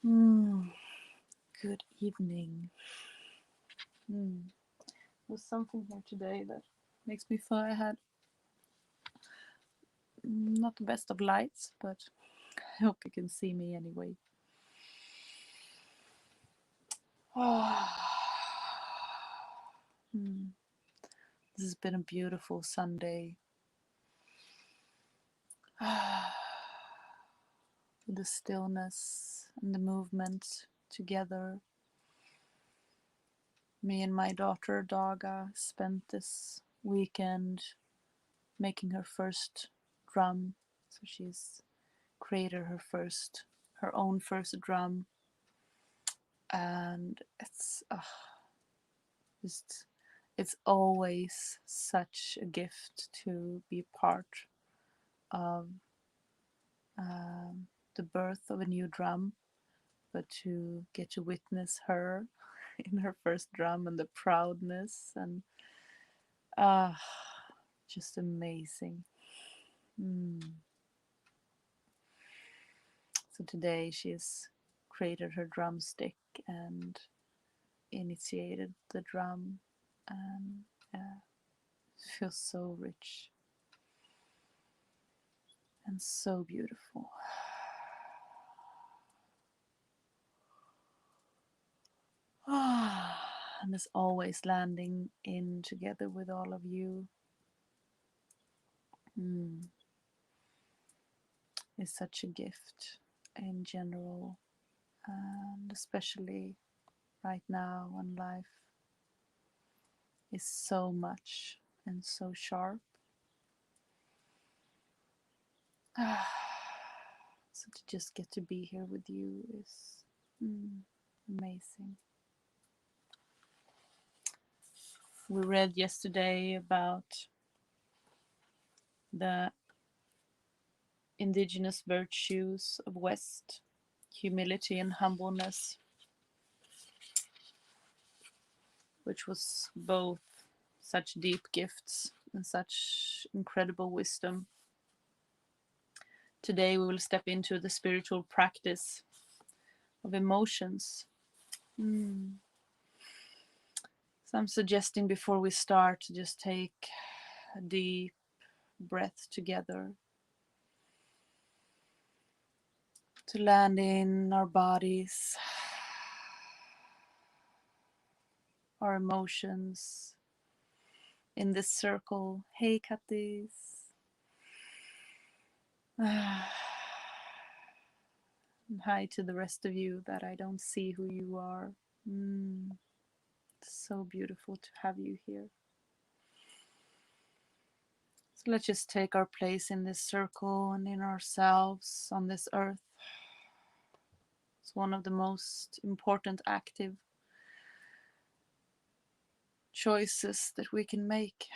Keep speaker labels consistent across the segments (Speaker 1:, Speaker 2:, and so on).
Speaker 1: Mm, Good evening. There's something here today that makes me feel I had not the best of lights, but I hope you can see me anyway. This has been a beautiful Sunday. The stillness and the movement together. Me and my daughter Daga spent this weekend making her first drum. So she's created her own first drum, and just it's always such a gift to be part of the birth of a new drum, but to get to witness her in her first drum and the proudness and uh, just amazing. So today she's created her drumstick and initiated the drum, and it feels so rich and so beautiful. And as always, landing in together with all of you is such a gift in general, and especially right now when life is so much and so sharp. So to just get to be here with you is amazing. We read yesterday about the indigenous virtues of West, humility and humbleness, which was both such deep gifts and such incredible wisdom. Today we will step into the spiritual practice of emotions. So I'm suggesting before we start to just take a deep breath together, to land in our bodies, our emotions in this circle. Hey, Katis. And hi to the rest of you that I don't see who you are. It's so beautiful to have you here. So let's just take our place in this circle and in ourselves on this earth. It's one of the most important active choices that we can make.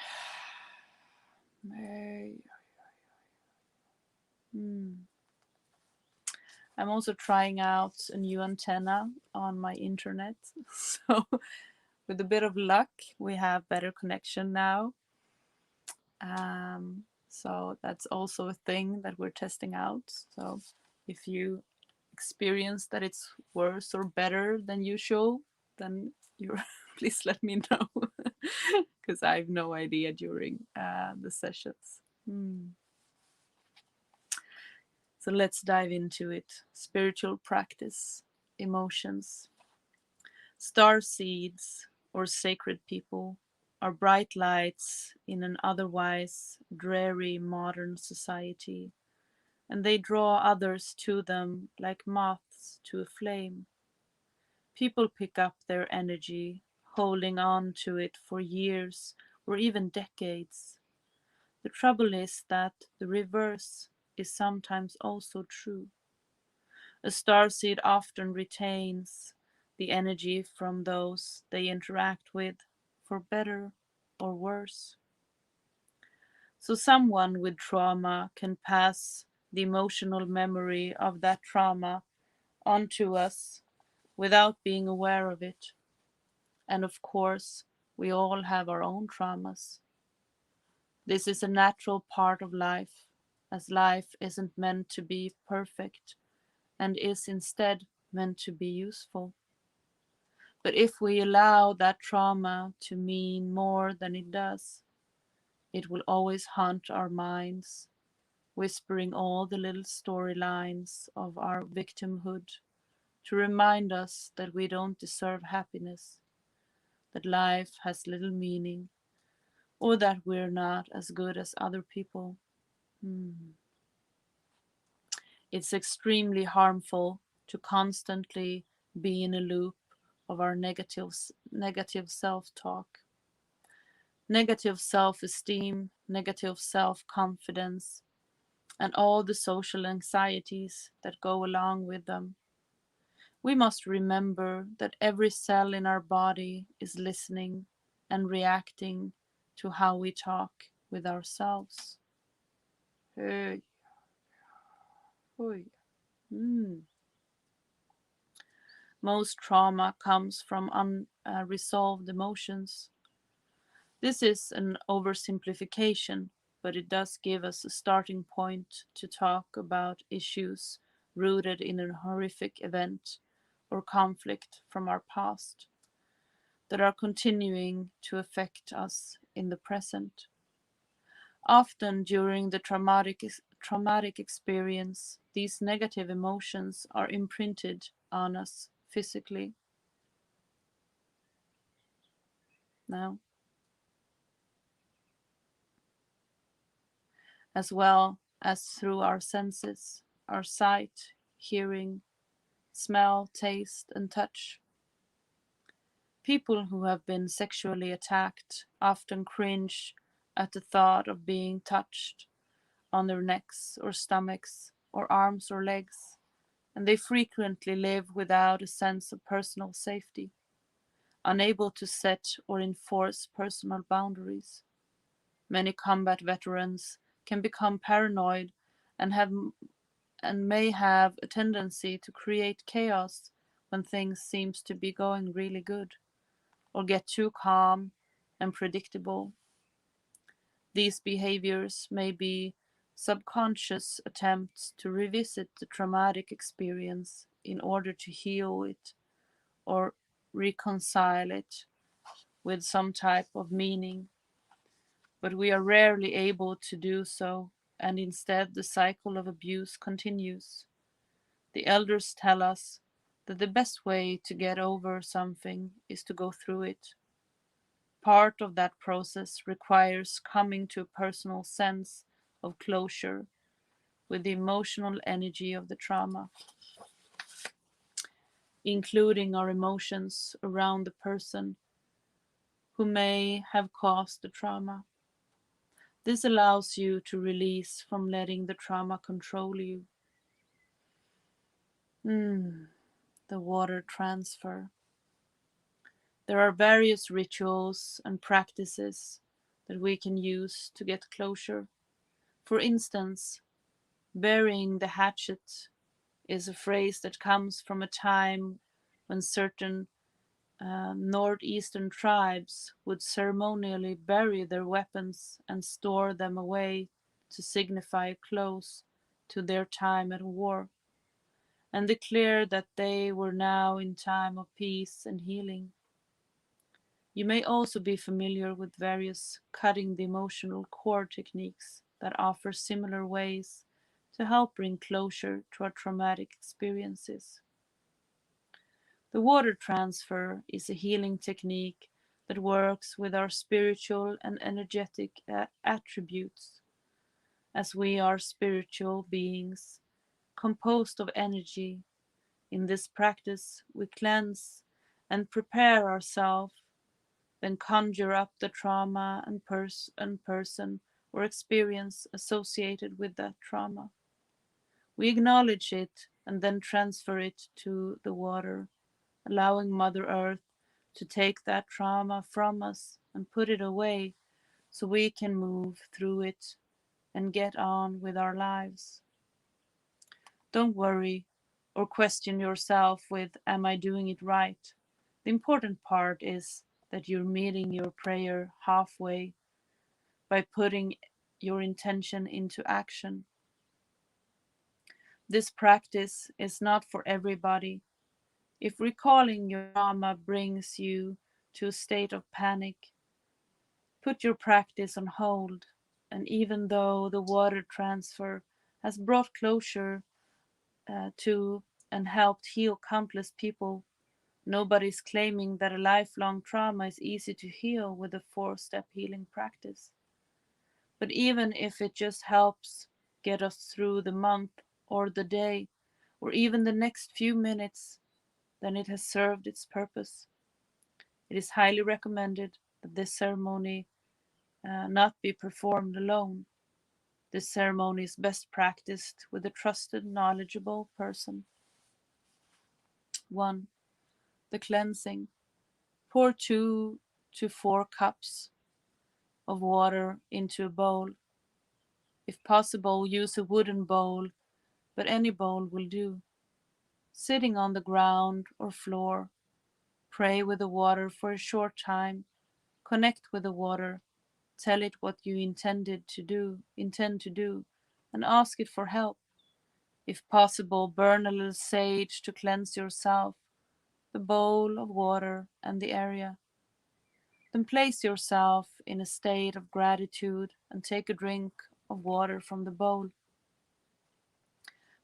Speaker 1: I'm also trying out a new antenna on my internet. So with a bit of luck, we have better connection now. So that's also a thing that we're testing out. So if you experience that it's worse or better than usual, then you're please let me know, because I have no idea during the sessions. So let's dive into it. Spiritual practice, emotions. Star seeds, or sacred people, are bright lights in an otherwise dreary modern society, and they draw others to them like moths to a flame. People pick up their energy, holding on to it for years or even decades. The trouble is that the reverse is sometimes also true. A starseed often retains the energy from those they interact with, for better or worse. So someone with trauma can pass the emotional memory of that trauma onto us without being aware of it. And of course, we all have our own traumas. This is a natural part of life, as life isn't meant to be perfect and is instead meant to be useful. But if we allow that trauma to mean more than it does, it will always haunt our minds, whispering all the little storylines of our victimhood to remind us that we don't deserve happiness, that life has little meaning, or that we're not as good as other people. Hmm. It's extremely harmful to constantly be in a loop of our negative self-talk, negative self-esteem, negative self-confidence, and all the social anxieties that go along with them. We must remember that every cell in our body is listening and reacting to how we talk with ourselves. Hey, hey. Mm. Most trauma comes from unresolved emotions. This is an oversimplification, but it does give us a starting point to talk about issues rooted in a horrific event or conflict from our past that are continuing to affect us in the present. Often during the traumatic experience, these negative emotions are imprinted on us physically now, as well as through our senses, our sight, hearing, smell, taste, and touch. People who have been sexually attacked often cringe at the thought of being touched on their necks or stomachs or arms or legs, and they frequently live without a sense of personal safety, unable to set or enforce personal boundaries. Many combat veterans can become paranoid and have and may have a tendency to create chaos when things seems to be going really good, or get too calm and predictable. These behaviors may be subconscious attempts to revisit the traumatic experience in order to heal it or reconcile it with some type of meaning, but we are rarely able to do so, and instead the cycle of abuse continues. The elders tell us that the best way to get over something is to go through it. Part of that process requires coming to a personal sense of closure with the emotional energy of the trauma, including our emotions around the person who may have caused the trauma. This allows you to release from letting the trauma control you. The water transfer. There are various rituals and practices that we can use to get closure. For instance, burying the hatchet is a phrase that comes from a time when certain northeastern tribes would ceremonially bury their weapons and store them away to signify a close to their time at war, and declare that they were now in time of peace and healing. You may also be familiar with various cutting the emotional cord techniques that offer similar ways to help bring closure to our traumatic experiences. The water transfer is a healing technique that works with our spiritual and energetic attributes, as we are spiritual beings composed of energy. In this practice, we cleanse and prepare ourselves, then conjure up the trauma and person or experience associated with that trauma. We acknowledge it and then transfer it to the water, allowing Mother Earth to take that trauma from us and put it away so we can move through it and get on with our lives. Don't worry or question yourself with, am I doing it right? The important part is that you're meeting your prayer halfway by putting your intention into action. This practice is not for everybody, If recalling your trauma brings you to a state of panic, put your practice on hold, and even though the water transfer has brought closure to and helped heal countless people, nobody's claiming that a lifelong trauma is easy to heal with a 4-step healing practice. But even if it just helps get us through the month or the day or even the next few minutes, then it has served its purpose. It is highly recommended that this ceremony not be performed alone. This ceremony is best practiced with a trusted, knowledgeable person. 1. The cleansing. Pour 2 to 4 cups of water into a bowl. If possible, use a wooden bowl, but any bowl will do. Sitting on the ground or floor, pray with the water for a short time, connect with the water, tell it what you intend to do, and ask it for help. If possible, burn a little sage to cleanse yourself, the bowl of water, and the area. Then place yourself in a state of gratitude and take a drink of water from the bowl.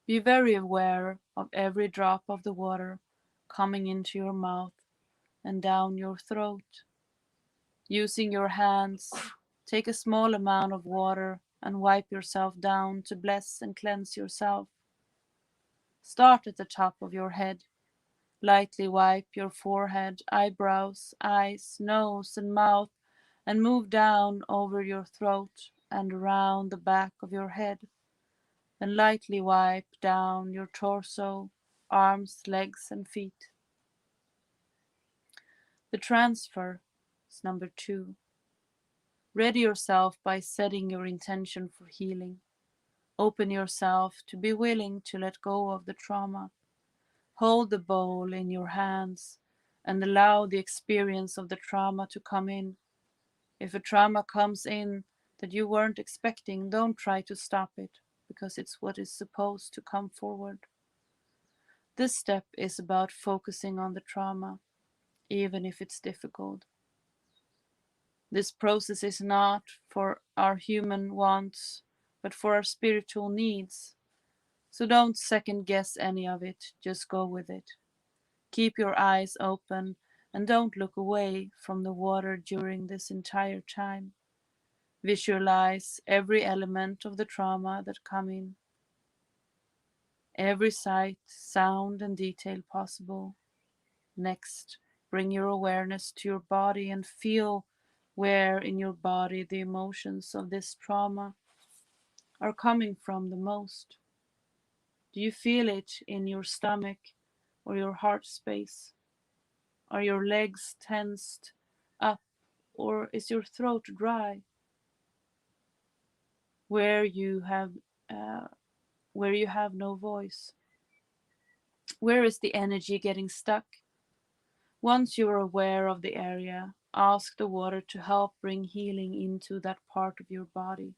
Speaker 1: Be very aware of every drop of the water coming into your mouth and down your throat. Using your hands, take a small amount of water and wipe yourself down to bless and cleanse yourself. Start at the top of your head. Lightly wipe your forehead, eyebrows, eyes, nose, and mouth, and move down over your throat and around the back of your head. Then lightly wipe down your torso, arms, legs, and feet. The transfer is number 2. Ready yourself by setting your intention for healing. Open yourself to be willing to let go of the trauma. Hold the bowl in your hands and allow the experience of the trauma to come in. If a trauma comes in that you weren't expecting, don't try to stop it, because it's what is supposed to come forward. This step is about focusing on the trauma, even if it's difficult. This process is not for our human wants, but for our spiritual needs. So don't second guess any of it, just go with it. Keep your eyes open and don't look away from the water during this entire time. Visualize every element of the trauma that come in, every sight, sound, and detail possible. Next, bring your awareness to your body and feel where in your body the emotions of this trauma are coming from the most. Do you feel it in your stomach or your heart space? Are your legs tensed up or is your throat dry? Where you have uh, where you have no voice? Where is the energy getting stuck? Once you are aware of the area, ask the water to help bring healing into that part of your body.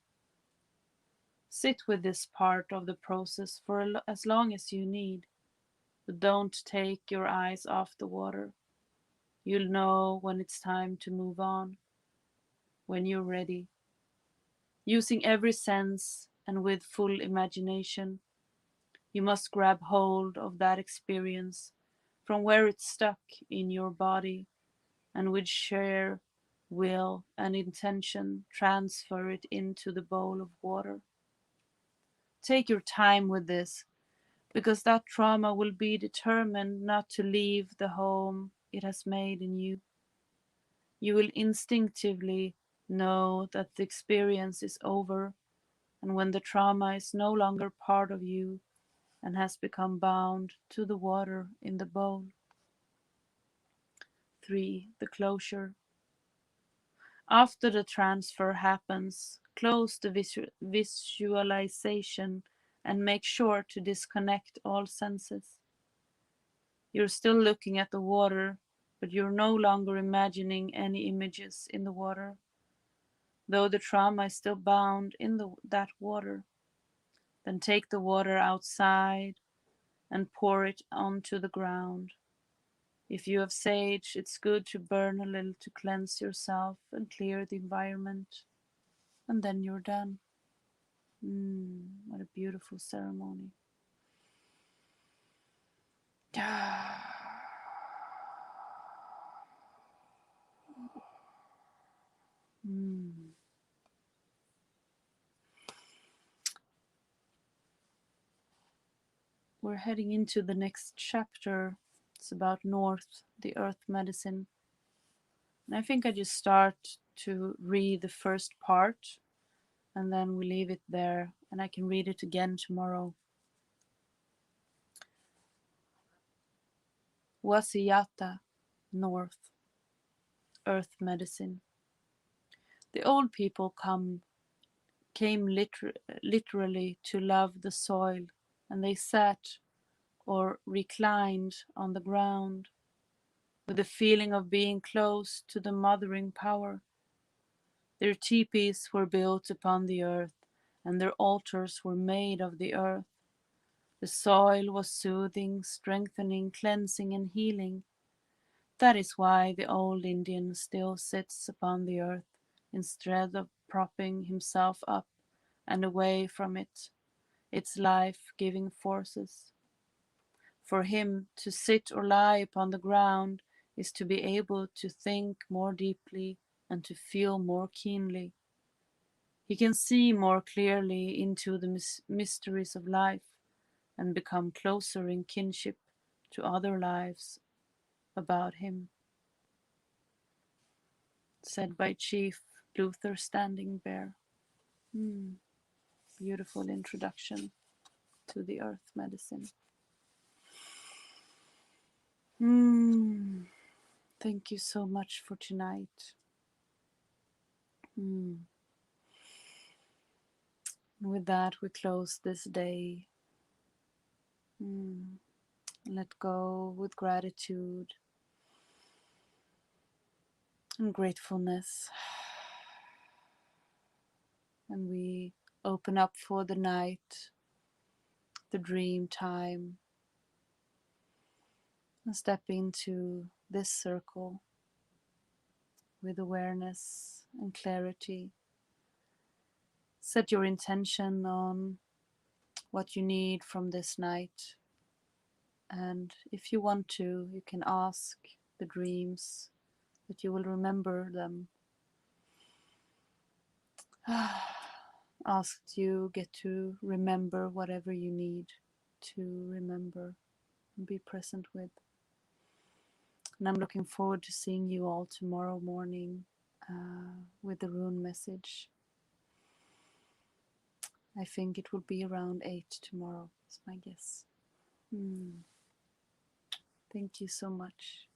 Speaker 1: Sit with this part of the process for as long as you need, but don't take your eyes off the water. You'll know when it's time to move on, when you're ready. Using every sense and with full imagination, you must grab hold of that experience from where it's stuck in your body and with sheer will and intention transfer it into the bowl of water. Take your time with this, because that trauma will be determined not to leave the home it has made in you. You will instinctively know that the experience is over, and when the trauma is no longer part of you and has become bound to the water in the bowl. 3. The closure. After the transfer happens, close the visualization and make sure to disconnect all senses. You're still looking at the water, but you're no longer imagining any images in the water, though the trauma is still bound in that water. Then take the water outside and pour it onto the ground. If you have sage, it's good to burn a little to cleanse yourself and clear the environment, and then you're done. What a beautiful ceremony. Mm. We're heading into the next chapter. It's about North, the earth medicine. And I think I just start to read the first part and then we leave it there and I can read it again tomorrow. Wasiyata, North, earth medicine. The old people came literally to love the soil, and they sat or reclined on the ground with a feeling of being close to the mothering power. Their teepees were built upon the earth, and their altars were made of the earth. The soil was soothing, strengthening, cleansing, and healing. That is why the old Indian still sits upon the earth instead of propping himself up and away from it, its life-giving forces. For him, to sit or lie upon the ground is to be able to think more deeply and to feel more keenly. He can see more clearly into the mysteries of life and become closer in kinship to other lives about him. Said by Chief Luther Standing Bear. Beautiful introduction to the earth medicine. Thank you so much for tonight. With that, we close this day. Let go with gratitude and gratefulness. And we open up for the night, the dream time, and step into this circle with awareness and clarity. Set your intention on what you need from this night. And if you want to, you can ask the dreams that you will remember them. Ask you get to remember whatever you need to remember and be present with. And I'm looking forward to seeing you all tomorrow morning with the rune message. I think it will be around 8 tomorrow, is my guess. Thank you so much.